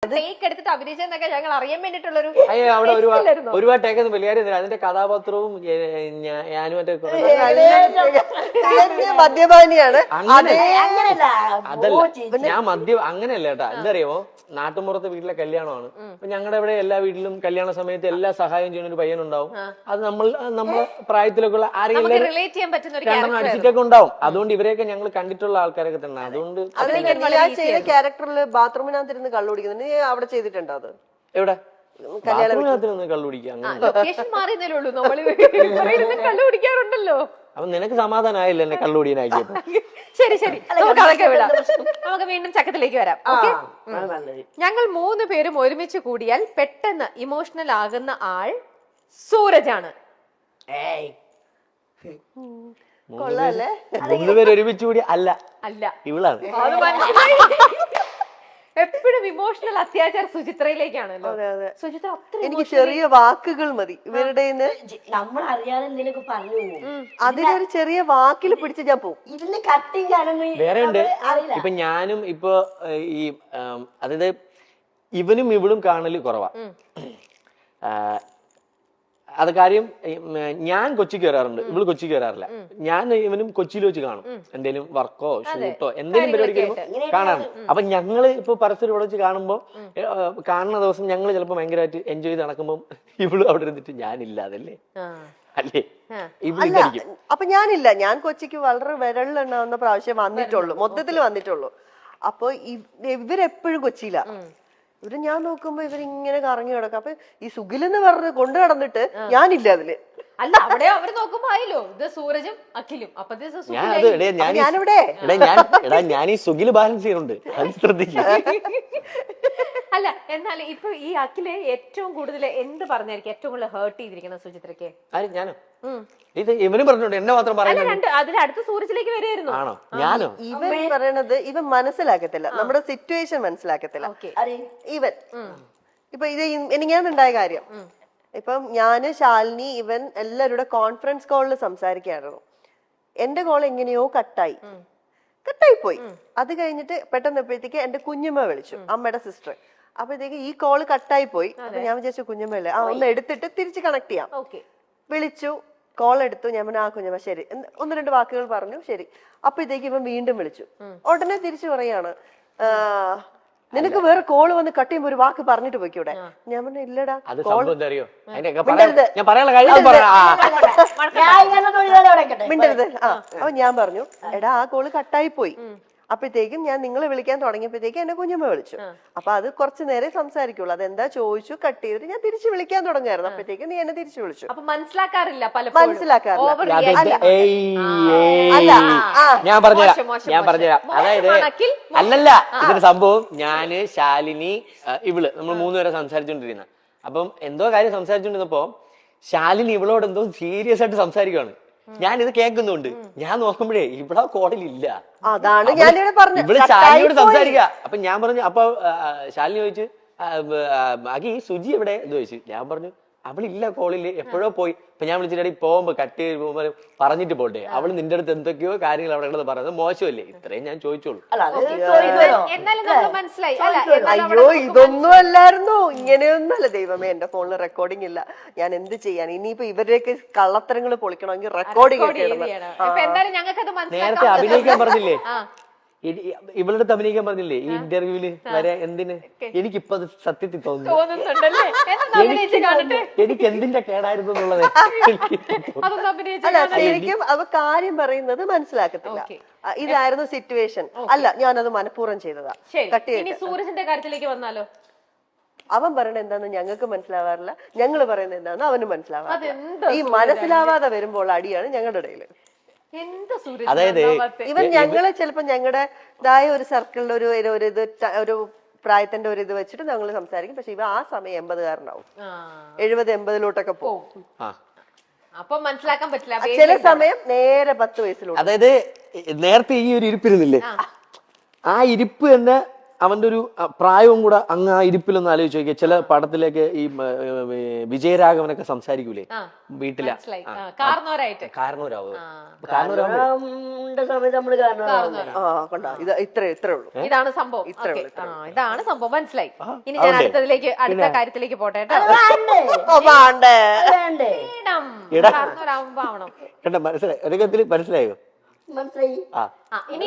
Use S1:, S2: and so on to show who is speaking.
S1: Take എടുത്തിട്ട് അഭിനയിച്ചെന്നൊക്കെ ഞങ്ങൾ അറിയാൻ വേണ്ടിട്ടുള്ളൊരു
S2: അവിടെ ഒരുപാട് ടേക്ക് ഒന്നും വലിയ കാര്യമൊന്നുമില്ല. അതിന്റെ കഥാപാത്രവും ഞാനും
S3: മദ്യപാനിയാണ്.
S2: അതല്ല, ഞാൻ മദ്യം അങ്ങനെയല്ല കേട്ടാ. എന്തറിയാമോ, നാട്ടുമ്പുറത്തെ വീട്ടിലെ കല്യാണമാണ്. അപ്പൊ ഞങ്ങളുടെ ഇവിടെ എല്ലാ വീട്ടിലും കല്യാണ സമയത്ത് എല്ലാ സഹായം ചെയ്യുന്ന ഒരു പയ്യനുണ്ടാവും. അത് നമ്മളെ പ്രായത്തിലൊക്കെ ഉള്ള ആരെങ്കിലും രണ്ടെണ്ണം അടിച്ചിട്ടൊക്കെ ഉണ്ടാവും. അതുകൊണ്ട് ഇവരെയൊക്കെ ഞങ്ങൾ കണ്ടിട്ടുള്ള ആൾക്കാരൊക്കെ തന്നെ. അതുകൊണ്ട്
S3: ചെയ്ത ക്യാരക്ടറിൽ ബാത്റൂമിനകത്തിരുന്ന് കള്ളു കുടിക്കുന്നത് നീ അവിടെ ചെയ്തിട്ടുണ്ടോ? അത്
S2: എവിടെ ബാത്റൂമിനകത്തിരുന്ന് കള്ളു കുടിക്കാം?
S1: കള്ളുപിടിക്കാറുണ്ടല്ലോ.
S2: അപ്പൊ നിനക്ക് സമാധാനമായില്ല എന്നെ കള്ളുടിയനാക്കിയപ്പോ.
S1: ശരി ശരി, നമുക്ക് അതൊക്കെ വിടാം. നമുക്ക് വീണ്ടും ചക്കത്തിലേക്ക് വരാം. ഞങ്ങൾ 3 പേരും ഒരുമിച്ച് കൂടിയാൽ പെട്ടെന്ന് ഇമോഷണൽ ആകുന്ന ആൾ സൂരജാണ്.
S2: 3 പേര് ഒരുമിച്ച് കൂടി അല്ല ഇവളാണ്.
S1: എപ്പോഴും ഇമോഷണൽ അത്യാചാർ സുചിത്രയിലേക്കാണല്ലോ. സുചിത്ര
S3: എനിക്ക് ചെറിയ വാക്കുകൾ മതി ഇവരുടെ
S4: നമ്മൾ അറിയാതെ എന്തെങ്കിലും പറഞ്ഞു
S3: അതിലൊരു ചെറിയ വാക്കിൽ പിടിച്ച് ഞാൻ പോകും.
S4: ഇതിന് കട്ടിങ് ആണെന്ന്
S2: വേറെ ഉണ്ട്. ഇപ്പൊ ഞാനും ഇപ്പൊ ഈ അതായത് ഇവനും ഇവളും കാണല് കുറവാ. അത് കാര്യം ഞാൻ കൊച്ചിക്ക് വരാറുണ്ട്, ഇവള് കൊച്ചിക്ക് വരാറില്ല. ഞാൻ ഇവനും കൊച്ചിയിൽ വെച്ച് കാണും. എന്തെങ്കിലും വർക്കോ ഷൂട്ടോ എന്തെങ്കിലും പരിപാടിക്ക് വരുമ്പോ കാണാറുണ്ട്. അപ്പൊ ഞങ്ങള് ഇപ്പൊ പരസ്പരം ഇവിടെ വെച്ച് കാണുമ്പോ കാണുന്ന ദിവസം ഞങ്ങള് ചിലപ്പോ ഭയങ്കരമായിട്ട് എൻജോയ് ചെയ്ത് നടക്കുമ്പോ ഇവള് അവിടെ ഇരുന്നിട്ട് ഞാനില്ലാതല്ലേ അല്ലേ ഇവളിരിക്കും.
S3: അപ്പൊ ഞാനില്ല, ഞാൻ കൊച്ചിക്ക് വളരെ വിരളിലെണ്ണാവുന്ന പ്രാവശ്യം വന്നിട്ടുള്ളൂ, മൊത്തത്തിൽ വന്നിട്ടുള്ളൂ. അപ്പൊ ഇവരെപ്പോഴും കൊച്ചിയില്ല. ഇവര് ഞാൻ നോക്കുമ്പോ ഇവരിങ്ങനെ കറങ്ങി കിടക്കും. അപ്പൊ ഈ സുഖിലെന്ന് പറഞ്ഞ് കൊണ്ടു നടന്നിട്ട് ഞാനില്ല അതില്.
S1: അല്ല, അവിടെ അവര് നോക്കുമ്പോ ആയല്ലോ ഇത് സൂരജും അഖിലും. അപ്പൊ
S3: ഞാനിവിടെ
S2: ഞാൻ ഈ സുഖില് ബാലൻസ് ചെയ്യുന്നുണ്ട്, അത് ശ്രദ്ധിക്കും.
S1: അല്ല, എന്നാൽ ഇപ്പൊ ഈ അഖിലെ ഏറ്റവും കൂടുതൽ എന്ത് പറഞ്ഞായിരിക്കും ഏറ്റവും കൂടുതൽ ഹേർട്ട് ചെയ്തിരിക്കുന്ന സുചിത്രക്ക്?
S2: ഞാനോ? ഇത് ഇവനും പറഞ്ഞോണ്ട് എന്നെ മാത്രം പറയുന്നത്.
S1: അതിലടുത്ത സൂരജിലേക്ക് വരികയായിരുന്നു.
S2: ആണോ? ഞാനോ?
S3: ഇവൻ പറയണത് ഇവൻ മനസ്സിലാക്കത്തില്ല, നമ്മുടെ സിറ്റുവേഷൻ മനസ്സിലാക്കത്തില്ല. ഇവൻ ഇപ്പൊ ഇത് എനിക്കാണുണ്ടായ കാര്യം. ഇപ്പം ഞാന്, ശാലിനി, ഇവൻ എല്ലാവരുടെ കോൺഫറൻസ് കോളിൽ സംസാരിക്കായിരുന്നു. എന്റെ കോൾ എങ്ങനെയോ കട്ടായി പോയി. അത് കഴിഞ്ഞിട്ട് പെട്ടെന്നപ്പോഴത്തേക്ക് എന്റെ കുഞ്ഞമ്മ വിളിച്ചു, അമ്മയുടെ സിസ്റ്റർ. അപ്പോഴത്തേക്ക് ഈ കോള് കട്ടായി പോയി. അപ്പൊ ഞാൻ വിചാരിച്ചു കുഞ്ഞമ്മല്ലേ, ഒന്ന് എടുത്തിട്ട് തിരിച്ച് കണക്ട് ചെയ്യാം. വിളിച്ചു, കോൾ എടുത്തു. ഞാൻ പറഞ്ഞു കുഞ്ഞമ്മ ശരി, 1-2 വാക്കുകൾ പറഞ്ഞു, ശരി. അപ്പോഴത്തേക്ക് ഇവൻ വീണ്ടും വിളിച്ചു. ഉടനെ തിരിച്ചു പറയാണ്, നിനക്ക് വേറെ കോള് വന്ന് കട്ട് ചെയ്യുമ്പോ ഒരു വാക്ക് പറഞ്ഞിട്ട് പോയിക്കൂടെ? ഞാൻ പറഞ്ഞു ഇല്ലടാ. മിണ്ടരുത്. അപ്പൊ ഞാൻ പറഞ്ഞു എടാ ആ കോള് കട്ടായി പോയി. അപ്പോഴത്തേക്കും ഞാൻ നിങ്ങളെ വിളിക്കാൻ തുടങ്ങിയപ്പോഴത്തേക്കും എന്നെ കുഞ്ഞമ്മ വിളിച്ചു. അപ്പൊ അത് കുറച്ചു നേരം സംസാരിക്കുള്ളൂ. അതെന്താ ചോദിച്ചു, കട്ട് ചെയ്തിട്ട് ഞാൻ തിരിച്ചു വിളിക്കാൻ തുടങ്ങായിരുന്നു. അപ്പോഴത്തേക്കും നീ എന്നെ തിരിച്ചു വിളിച്ചു.
S1: മനസ്സിലാക്കാറില്ല.
S2: ഞാൻ പറഞ്ഞുതരാം. അതായത് അല്ലല്ല, ഇതൊരു സംഭവം ഞാന്, ശാലിനി, ഇവള് നമ്മൾ 3 പേരെ സംസാരിച്ചോണ്ടിരുന്ന. അപ്പം എന്തോ കാര്യം സംസാരിച്ചോണ്ടിരുന്നപ്പോ ശാലിനി ഇവളോട് എന്തോ സീരിയസ് ആയിട്ട് സംസാരിക്കുവാണ്. ഞാൻ ഇത് കേൾക്കുന്നുണ്ട്. ഞാൻ നോക്കുമ്പോഴേ ഇവിടെ കോളിലില്ല.
S3: അതാണ് ഞാൻ
S2: ഇവള് ശാലിനിയോട് സംസാരിക്കുക. അപ്പൊ ഞാൻ പറഞ്ഞു, അപ്പൊ ശാലിനി ചോദിച്ചു അഖി സുജി എവിടെ എന്ന് ചോദിച്ചു. ഞാൻ പറഞ്ഞു അവളില്ല കോളില്, എപ്പോഴോ പോയി. അപ്പൊ ഞാൻ വിളിച്ചിട്ട് പോകുമ്പോ കട്ട് ചെയ്ത് പോകുമ്പോ പറഞ്ഞിട്ട് പോട്ടെ, അവള് നിന്റെ അടുത്ത് എന്തൊക്കെയോ കാര്യങ്ങൾ അവിടെ കിടന്ന് പറയുന്നത് മോശമല്ലേ? ഇത്രയും ഞാൻ ചോദിച്ചോളൂ.
S3: അയ്യോ ഇതൊന്നും അല്ലായിരുന്നു, ഇങ്ങനെയൊന്നുമല്ല. ദൈവമേ, എന്റെ ഫോണിൽ റെക്കോർഡിംഗ് ഇല്ല, ഞാൻ എന്ത് ചെയ്യാൻ? ഇനിയിപ്പോ ഇവരുടെയൊക്കെ കള്ളത്തരങ്ങൾ പൊളിക്കണമെങ്കിൽ റെക്കോർഡിംഗ്
S2: നേരത്തെ അഭിനയിക്കാൻ പറഞ്ഞില്ലേ, ഇവളുടെ അടുത്ത് അഭിനയിക്കാൻ പറഞ്ഞില്ലേ ഈ ഇന്റർവ്യൂല് വരെ? എന്തിന്? എനിക്കിപ്പോ അത് സത്യത്തിൽ തോന്നുന്നു എനിക്ക് എന്തിന്റെ കേടായിരുന്നു എന്നുള്ളത്.
S3: അല്ല, ശരിക്കും അവ കാര്യം പറയുന്നത് മനസ്സിലാക്കത്തില്ല. ഇതായിരുന്നു സിറ്റുവേഷൻ, അല്ല ഞാനത് മനഃപൂർവ്വം ചെയ്തതാ.
S1: സൂരജിന്റെ കാര്യത്തിലേക്ക് വന്നാലോ?
S3: അവൻ പറയണത് എന്താന്ന് ഞങ്ങൾക്ക് മനസ്സിലാവാറില്ല, ഞങ്ങള് പറയുന്നത് എന്താന്ന് അവന് മനസ്സിലാവാറില്ല. ഈ മനസ്സിലാവാതെ വരുമ്പോൾ അടിയാണ് ഞങ്ങളുടെ ഇടയില്.
S2: അതായത്
S3: ഇവൻ ഞങ്ങള് ചിലപ്പോ ഞങ്ങളുടേതായ ഒരു സർക്കിളിൽ ഒരു പ്രായത്തിന്റെ ഒരു ഇത് വെച്ചിട്ട് ഞങ്ങൾ സംസാരിക്കും. പക്ഷെ ഇവ ആ സമയം 80-കാരനാവും, 70-80-ലോട്ടൊക്കെ പോകും.
S1: അപ്പൊ മനസ്സിലാക്കാൻ പറ്റില്ല.
S3: ചില സമയം നേരെ 10 വയസ്സിലോട്ട്.
S2: അതായത് നേരത്തെ ഈ ഒരു ഇരിപ്പിരുന്നില്ലേ, ആ ഇരിപ്പ് തന്നെ അവന്റെ ഒരു പ്രായവും കൂടെ അങ്ങ് ആ ഇരിപ്പിലൊന്ന് ആലോചിച്ച് നോക്കിയാൽ ചില പടത്തിലേക്ക് ഈ വിജയരാഘവനൊക്കെ സംസാരിക്കൂലേ വീട്ടിലെ
S1: കാരണവരായിട്ട്
S2: കാരണവരാവും
S4: സമയത്ത് നമ്മള് കാരണം
S3: കണ്ടോ ഇത് ഇത്രേ ഉള്ളൂ.
S1: ഇതാണ് സംഭവം. ഇതാണ് സംഭവം, മനസ്സിലായി. ഇനി ഞാൻ അടുത്ത കാര്യത്തിലേക്ക് പോട്ടെ കേട്ടോ.
S4: വേണ്ടേ
S1: കാരണവരാകുമ്പോ ആവണം.
S2: മനസ്സിലായി ഒരു കത്തിൽ മനസ്സിലായോ?
S4: മനസ്സിലായി.
S1: ഇനി